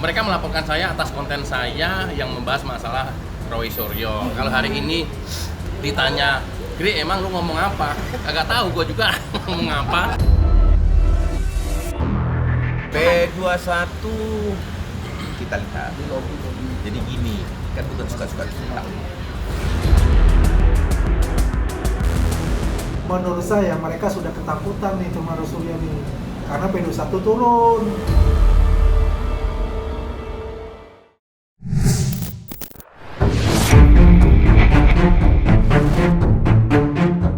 mereka melaporkan saya atas konten saya yang membahas masalah Roy Suryo. Kalau hari ini ditanya, Gri, emang lu ngomong apa? Agak tahu gue juga ngomong apa. P21 kita lihat. Jadi gini, kan bukan suka-suka kita. Menurut saya mereka sudah ketakutan nih sama Roy Suryo nih, karena P21 turun.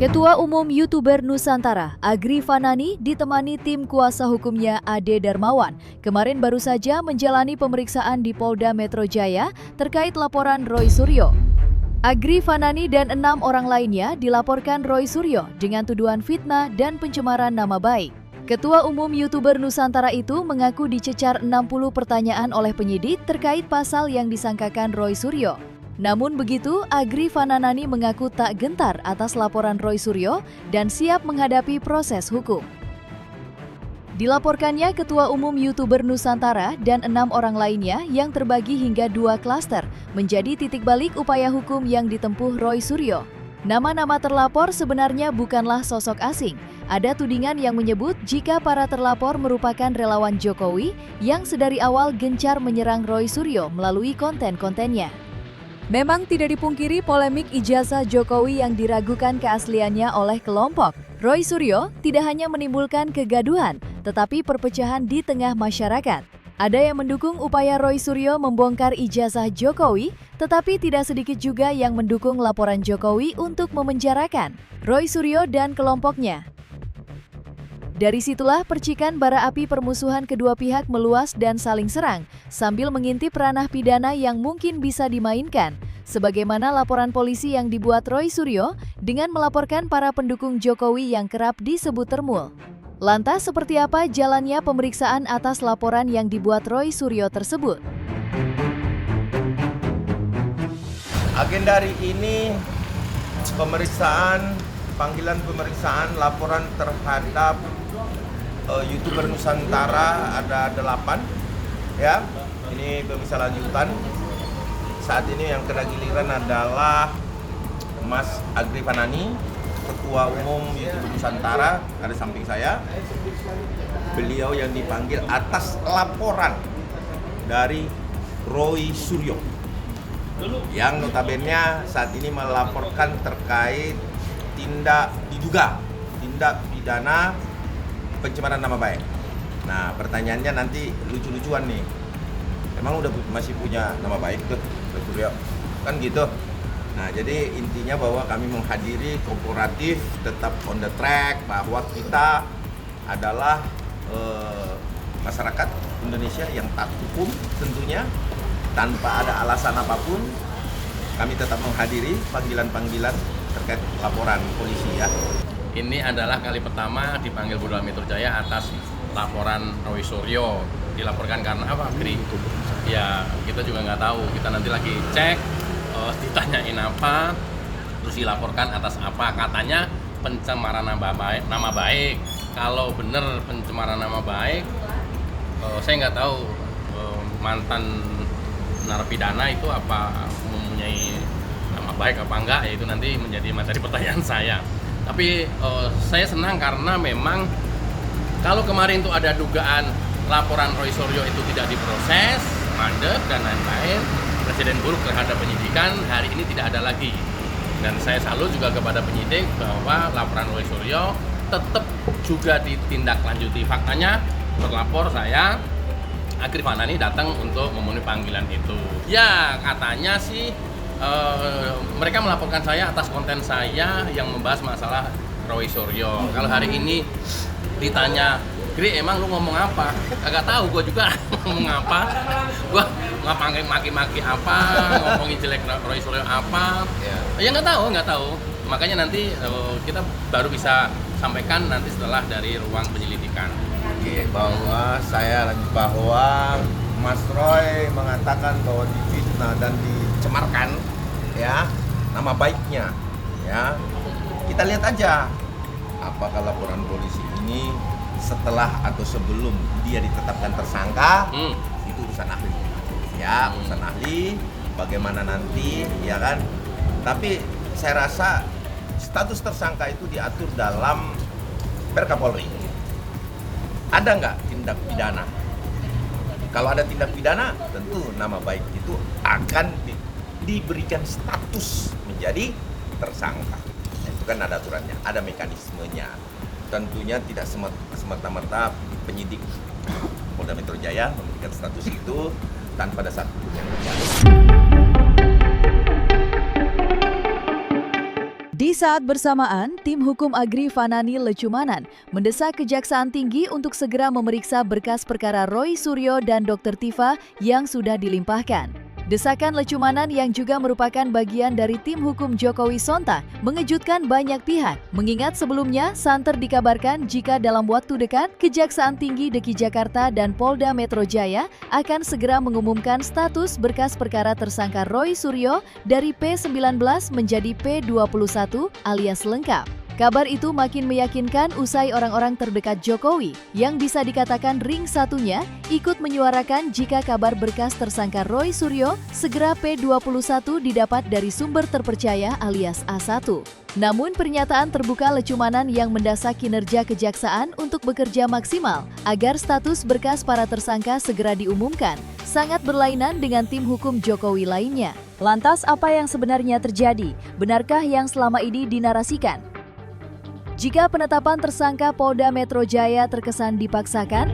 Ketua Umum YouTuber Nusantara, Agri Fanani, ditemani tim kuasa hukumnya Ade Darmawan, kemarin baru saja menjalani pemeriksaan di Polda Metro Jaya terkait laporan Roy Suryo. Agri Fanani dan 6 orang lainnya dilaporkan Roy Suryo dengan tuduhan fitnah dan pencemaran nama baik. Ketua Umum YouTuber Nusantara itu mengaku dicecar 60 pertanyaan oleh penyidik terkait pasal yang disangkakan Roy Suryo. Namun begitu, Agri Fanani mengaku tak gentar atas laporan Roy Suryo dan siap menghadapi proses hukum. Dilaporkannya Ketua Umum YouTuber Nusantara dan 6 orang lainnya yang terbagi hingga 2 klaster menjadi titik balik upaya hukum yang ditempuh Roy Suryo. Nama-nama terlapor sebenarnya bukanlah sosok asing. Ada tudingan yang menyebut jika para terlapor merupakan relawan Jokowi yang sedari awal gencar menyerang Roy Suryo melalui konten-kontennya. Memang tidak dipungkiri polemik ijazah Jokowi yang diragukan keasliannya oleh kelompok. Roy Suryo tidak hanya menimbulkan kegaduhan, tetapi perpecahan di tengah masyarakat. Ada yang mendukung upaya Roy Suryo membongkar ijazah Jokowi, tetapi tidak sedikit juga yang mendukung laporan Jokowi untuk memenjarakan Roy Suryo dan kelompoknya. Dari situlah percikan bara api permusuhan kedua pihak meluas dan saling serang, sambil mengintip ranah pidana yang mungkin bisa dimainkan, sebagaimana laporan polisi yang dibuat Roy Suryo dengan melaporkan para pendukung Jokowi yang kerap disebut termul. Lantas seperti apa jalannya pemeriksaan atas laporan yang dibuat Roy Suryo tersebut? Agenda hari ini panggilan pemeriksaan laporan terhadap YouTuber Nusantara ada 8 ya. Ini pemirsa lanjutan. Saat ini yang kena giliran adalah Mas Agri Fanani, Ketua Umum YouTuber Nusantara, ada samping saya. Beliau yang dipanggil atas laporan dari Roy Suryo yang notabene saat ini melaporkan terkait diduga tindak pidana pencemaran nama baik. Nah, pertanyaannya nanti lucu-lucuan nih. Emang masih punya nama baik tuh, Roy Suryo? Kan gitu. Nah, jadi intinya bahwa kami menghadiri kooperatif tetap on the track, bahwa kita adalah masyarakat Indonesia yang taat hukum tentunya, tanpa ada alasan apapun. Kami tetap menghadiri panggilan-panggilan terkait laporan polisi ya. Ini adalah kali pertama dipanggil Polda Metro Jaya atas laporan Roy Suryo. Dilaporkan karena apa, Gri? Ya, kita juga nggak tahu. Kita nanti lagi cek, ditanyain apa, terus dilaporkan atas apa. Katanya pencemaran nama baik. Kalau benar pencemaran nama baik, saya nggak tahu mantan narapidana itu apa mempunyai nama baik apa enggak, ya itu nanti menjadi materi pertanyaan saya. Tapi saya senang karena memang kalau kemarin itu ada dugaan laporan Roy Suryo itu tidak diproses, mandek dan lain-lain, presiden buruk terhadap penyidikan, hari ini tidak ada lagi. Dan saya salut juga kepada penyidik bahwa laporan Roy Suryo tetap juga ditindaklanjuti. Faktanya terlapor saya, Agri Fanani, datang untuk memenuhi panggilan itu. Ya, katanya sih mereka melaporkan saya atas konten saya yang membahas masalah Roy Suryo. Kalau hari ini ditanya, Gri, emang lu ngomong apa? Agak tahu gue juga ngomong apa. Gue ngapain maki-maki apa, ngomongin jelek Roy Suryo apa. Ya nggak tahu. Makanya nanti kita baru bisa sampaikan nanti setelah dari ruang penyelidikan. Oke, bahwa Mas Roy mengatakan bahwa difitnah dan dicemarkan ya nama baiknya ya. Kita lihat aja apakah laporan polisi ini setelah atau sebelum dia ditetapkan tersangka, itu urusan ahli. Ya, urusan ahli, bagaimana nanti, ya kan. Tapi saya rasa status tersangka itu diatur dalam Perka Polri. Ada nggak tindak pidana? Kalau ada tindak pidana, tentu nama baik itu akan diberikan status menjadi tersangka. Itu kan ada aturannya, ada mekanismenya. Tentunya tidak semata-merta penyidik Polda Metro Jaya memberikan status itu tanpa dasar hukum yang terjadi. Di saat bersamaan, tim hukum Agri Fanani Lecumanan mendesak Kejaksaan Tinggi untuk segera memeriksa berkas perkara Roy Suryo dan Dr. Tifa yang sudah dilimpahkan. Desakan Lecumanan yang juga merupakan bagian dari tim hukum Jokowi Sonta mengejutkan banyak pihak, mengingat sebelumnya santer dikabarkan jika dalam waktu dekat Kejaksaan Tinggi DKI Jakarta dan Polda Metro Jaya akan segera mengumumkan status berkas perkara tersangka Roy Suryo dari P19 menjadi P21 alias lengkap. Kabar itu makin meyakinkan usai orang-orang terdekat Jokowi yang bisa dikatakan ring satunya ikut menyuarakan jika kabar berkas tersangka Roy Suryo segera P21 didapat dari sumber terpercaya alias A1. Namun pernyataan terbuka Lecumanan yang mendesak kinerja kejaksaan untuk bekerja maksimal agar status berkas para tersangka segera diumumkan sangat berlainan dengan tim hukum Jokowi lainnya. Lantas apa yang sebenarnya terjadi? Benarkah yang selama ini dinarasikan? Jika penetapan tersangka Polda Metro Jaya terkesan dipaksakan,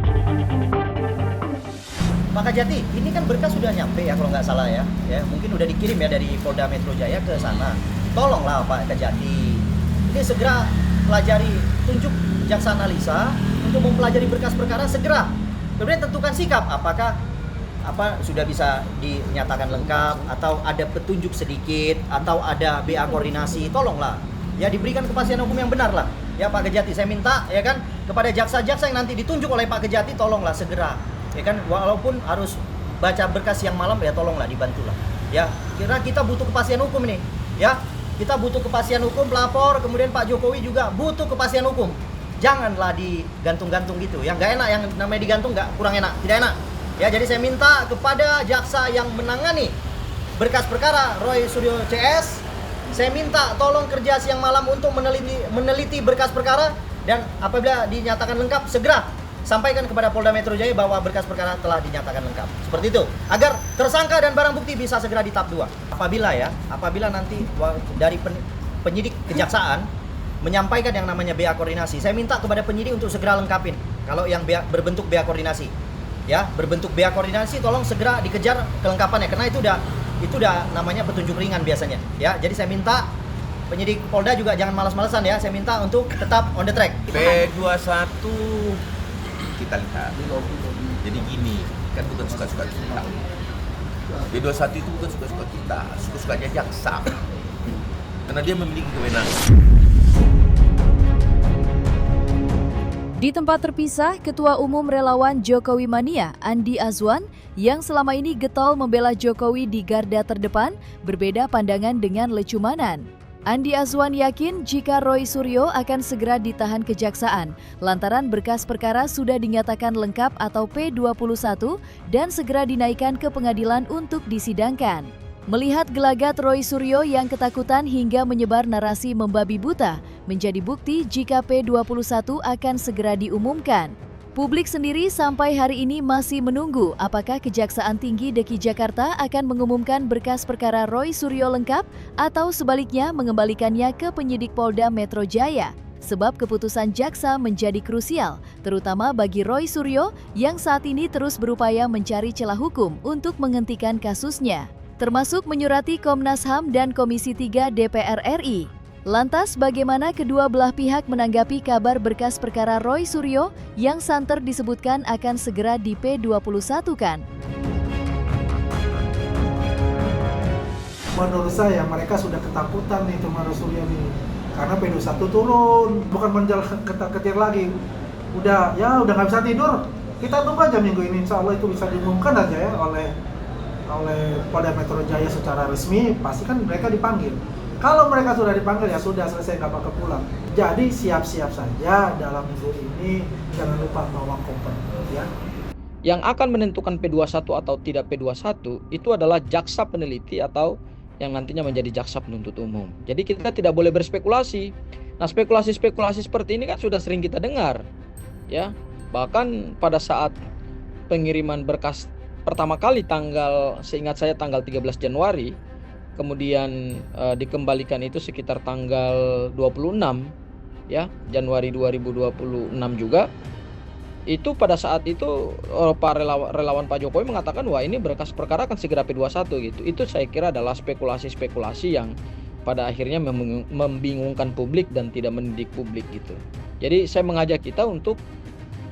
Pak Kajati, ini kan berkas sudah nyampe ya kalau nggak salah ya, mungkin udah dikirim ya dari Polda Metro Jaya ke sana. Tolonglah Pak Kajati, ini segera pelajari, tunjuk jaksa analisa untuk mempelajari berkas perkara segera. Kemudian tentukan sikap, apakah sudah bisa dinyatakan lengkap atau ada petunjuk sedikit atau ada BA koordinasi, tolonglah. Ya diberikan kepastian hukum yang benar lah. Ya Pak Kejati, saya minta ya kan kepada jaksa-jaksa yang nanti ditunjuk oleh Pak Kejati, tolonglah segera. Ya kan walaupun harus baca berkas yang malam ya tolonglah dibantulah. Ya, kira kita butuh kepastian hukum ini. Ya, kita butuh kepastian hukum, pelapor, kemudian Pak Jokowi juga butuh kepastian hukum. Janganlah digantung-gantung gitu. Yang nggak enak, yang namanya digantung nggak kurang enak, tidak enak. Ya, jadi saya minta kepada jaksa yang menangani berkas perkara Roy Suryo CS, saya minta tolong kerja siang malam untuk meneliti berkas perkara dan apabila dinyatakan lengkap segera sampaikan kepada Polda Metro Jaya bahwa berkas perkara telah dinyatakan lengkap. Seperti itu, agar tersangka dan barang bukti bisa segera di tahap 2. Apabila nanti dari penyidik kejaksaan menyampaikan yang namanya BA koordinasi, saya minta kepada penyidik untuk segera lengkapin kalau yang berbentuk BA koordinasi. Ya, berbentuk BA koordinasi tolong segera dikejar kelengkapannya karena itu udah namanya petunjuk ringan biasanya ya. Jadi saya minta penyidik Polda juga jangan malas-malasan ya. Saya minta untuk tetap on the track. P21 kita lihat. Jadi gini, kan bukan suka-suka kita. P21 itu bukan suka-suka kita, suka-sukanya jaksa. Karena dia memiliki kewenangan. di tempat terpisah, Ketua Umum Relawan Jokowi Mania, Andi Azwan, yang selama ini getol membela Jokowi di garda terdepan, berbeda pandangan dengan Lecumanan. Andi Azwan yakin jika Roy Suryo akan segera ditahan kejaksaan, lantaran berkas perkara sudah dinyatakan lengkap atau P21 dan segera dinaikkan ke pengadilan untuk disidangkan. Melihat gelagat Roy Suryo yang ketakutan hingga menyebar narasi membabi buta, menjadi bukti jika P21 akan segera diumumkan. Publik sendiri sampai hari ini masih menunggu apakah Kejaksaan Tinggi DKI Jakarta akan mengumumkan berkas perkara Roy Suryo lengkap atau sebaliknya mengembalikannya ke penyidik Polda Metro Jaya. Sebab keputusan jaksa menjadi krusial, terutama bagi Roy Suryo yang saat ini terus berupaya mencari celah hukum untuk menghentikan kasusnya, termasuk menyurati Komnas HAM dan Komisi 3 DPR RI. Lantas bagaimana kedua belah pihak menanggapi kabar berkas perkara Roy Suryo yang santer disebutkan akan segera di P21-kan? Menurut saya mereka sudah ketakutan nih sama Roy Suryo nih. Karena P21 turun, bukan menjalan ketar-ketir lagi. Udah nggak bisa tidur. Kita tunggu aja minggu ini, insya Allah itu bisa diumumkan aja ya oleh Polda Metro Jaya secara resmi, pasti kan mereka dipanggil. Kalau mereka sudah dipanggil ya sudah selesai, nggak bakal pulang. Jadi siap-siap saja dalam minggu ini, jangan lupa bawa koper ya. Yang akan menentukan P21 atau tidak P21 itu adalah jaksa peneliti atau yang nantinya menjadi jaksa penuntut umum. Jadi kita tidak boleh berspekulasi. Nah, spekulasi-spekulasi seperti ini kan sudah sering kita dengar, ya. Bahkan pada saat pengiriman berkas pertama kali seingat saya tanggal 13 Januari, kemudian dikembalikan itu sekitar tanggal 26 ya, Januari 2026 juga. Itu pada saat itu para relawan Pak Jokowi mengatakan wah ini berkas perkara akan segera P21 gitu. Itu saya kira adalah spekulasi-spekulasi yang pada akhirnya membingungkan publik dan tidak mendidik publik gitu. Jadi saya mengajak kita untuk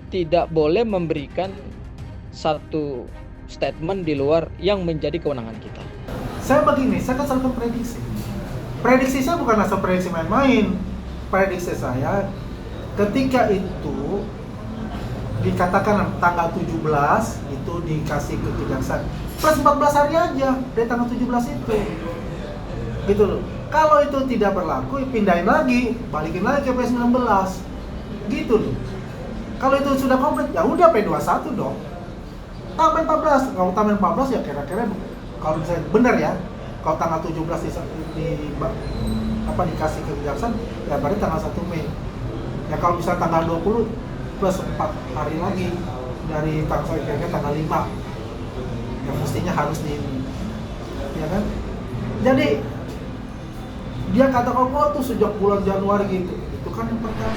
tidak boleh memberikan satu statement di luar yang menjadi kewenangan kita. Saya begini, saya kan selalu prediksi. Prediksi saya bukan asal prediksi main-main. Prediksi saya ketika itu dikatakan tanggal 17 itu dikasih ke kejaksaan plus 14 hari aja dari tanggal 17 itu gitu loh. Kalau itu tidak berlaku pindahin lagi, balikin lagi ke P19 gitu loh. Kalau itu sudah komplit ya udah P21 dong, tambah 14. Kalau tambah 14 ya kira-kira kalau misalnya benar ya, kalau tanggal 17 dikasih ke kejaksaan ya berarti tanggal 1 Mei ya. Kalau misalnya tanggal 20 plus 4 hari lagi dari tanggal 5 yang mestinya harus ya kan. Jadi dia katakan oh tuh sejak bulan Januari gitu, itu kan yang pertama.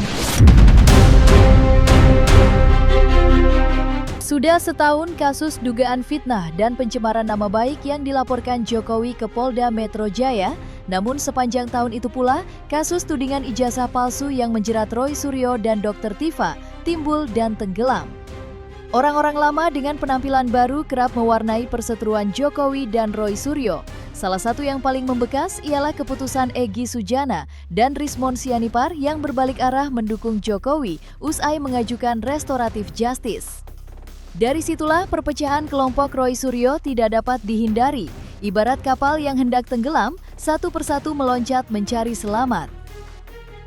Sudah setahun kasus dugaan fitnah dan pencemaran nama baik yang dilaporkan Jokowi ke Polda Metro Jaya. Namun sepanjang tahun itu pula, kasus tudingan ijazah palsu yang menjerat Roy Suryo dan Dr. Tifa timbul dan tenggelam. Orang-orang lama dengan penampilan baru kerap mewarnai perseteruan Jokowi dan Roy Suryo. Salah satu yang paling membekas ialah keputusan Egy Sujana dan Rismon Sianipar yang berbalik arah mendukung Jokowi usai mengajukan restoratif justice. Dari situlah perpecahan kelompok Roy Suryo tidak dapat dihindari. Ibarat kapal yang hendak tenggelam, satu persatu meloncat mencari selamat.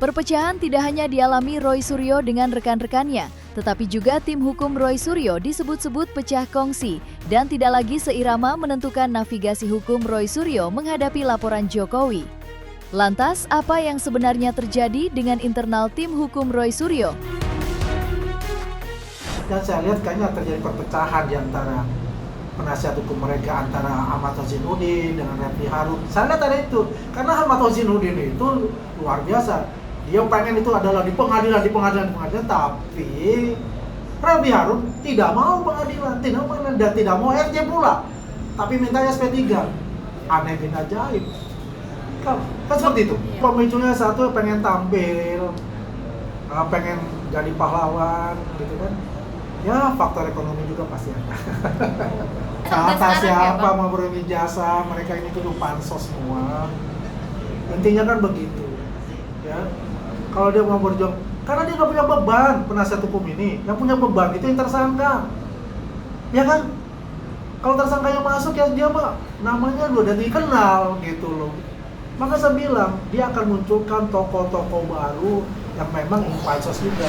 Perpecahan tidak hanya dialami Roy Suryo dengan rekan-rekannya, tetapi juga tim hukum Roy Suryo disebut-sebut pecah kongsi dan tidak lagi seirama menentukan navigasi hukum Roy Suryo menghadapi laporan Jokowi. Lantas, apa yang sebenarnya terjadi dengan internal tim hukum Roy Suryo? Dan saya lihat kayaknya terjadi perpecahan di antara penasihat hukum mereka, antara Ahmad Hozinuddin dengan Refli Harun. Saya lihat ada itu, karena Ahmad Hozinuddin itu luar biasa. Dia pengen itu adalah di pengadilan, tapi Refli Harun tidak mau pengadilan, dan tidak mau RJ pula, tapi mintanya SP3. Aneh bin ajaib. Kan seperti itu. Pemicunya satu pengen tampil, pengen jadi pahlawan, gitu kan. Ya faktor ekonomi juga pasti ada. Kata siapa mau berbagi jasa, mereka ini kudu pansos semua. Intinya kan begitu, ya. Kalau dia mau berjuang, karena dia nggak punya beban, penasihat hukum ini. Yang punya beban itu yang tersangka, ya kan? Kalau tersangka yang masuk ya dia mah namanya udah dikenal gitu loh. Maka saya bilang dia akan munculkan tokoh-tokoh baru yang memang pansos juga.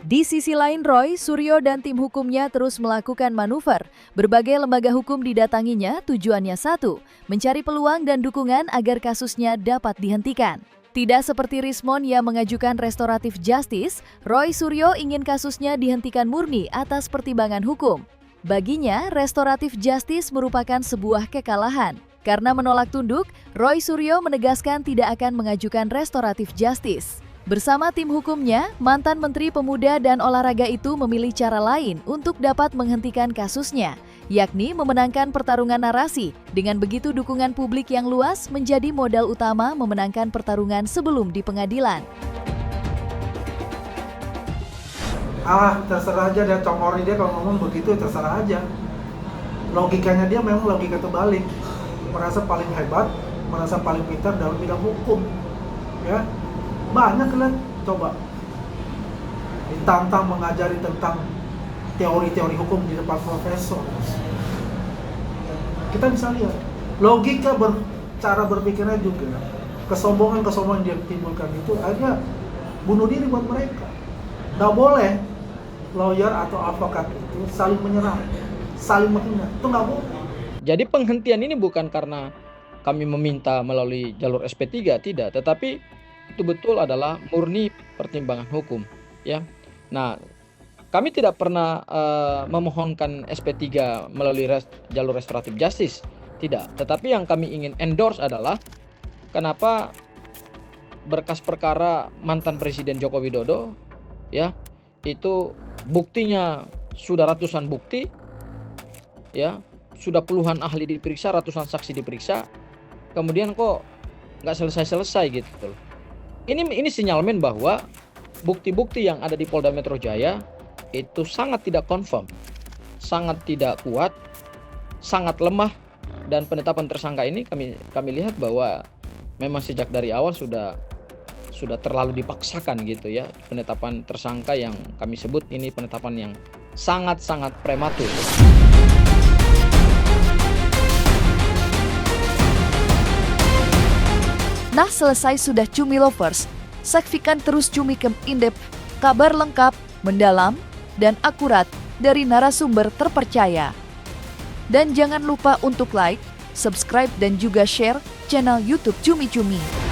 Di sisi lain, Roy Suryo dan tim hukumnya terus melakukan manuver. Berbagai lembaga hukum didatanginya, tujuannya satu, mencari peluang dan dukungan agar kasusnya dapat dihentikan. Tidak seperti Rismon yang mengajukan restoratif justice, Roy Suryo ingin kasusnya dihentikan murni atas pertimbangan hukum. Baginya, restoratif justice merupakan sebuah kekalahan. Karena menolak tunduk, Roy Suryo menegaskan tidak akan mengajukan restoratif justice. Bersama tim hukumnya, mantan Menteri Pemuda dan Olahraga itu memilih cara lain untuk dapat menghentikan kasusnya, yakni memenangkan pertarungan narasi. Dengan begitu dukungan publik yang luas menjadi modal utama memenangkan pertarungan sebelum di pengadilan. Terserah aja dia congori, dia kalau ngomong begitu terserah aja. Logikanya dia memang logika terbalik. Merasa paling hebat, merasa paling pintar dalam bidang hukum. Ya. Banyak kan, coba ditantang mengajari tentang teori-teori hukum di depan profesor. Kita bisa lihat logika cara berpikirnya juga, kesombongan yang dia timbulkan itu akhirnya bunuh diri buat mereka. Nggak boleh lawyer atau advokat itu saling menyerang, saling menghina. Itu nggak boleh. Jadi penghentian ini bukan karena kami meminta melalui jalur SP3, tidak, tetapi itu betul adalah murni pertimbangan hukum, ya. Nah, kami tidak pernah memohonkan SP3 melalui jalur restoratif justice, tidak. Tetapi yang kami ingin endorse adalah kenapa berkas perkara mantan Presiden Joko Widodo, ya, itu buktinya sudah ratusan bukti, ya, sudah puluhan ahli diperiksa, ratusan saksi diperiksa, kemudian kok nggak selesai-selesai gitu. Ini sinyalmen bahwa bukti-bukti yang ada di Polda Metro Jaya itu sangat tidak confirm, sangat tidak kuat, sangat lemah, dan penetapan tersangka ini kami lihat bahwa memang sejak dari awal sudah terlalu dipaksakan gitu ya. Penetapan tersangka yang kami sebut ini penetapan yang sangat-sangat prematur. Nah, selesai sudah Cumi Lovers. Saksikan terus Cumi Camp Indep, kabar lengkap, mendalam, dan akurat dari narasumber terpercaya. Dan jangan lupa untuk like, subscribe, dan juga share channel YouTube Cumi Cumi.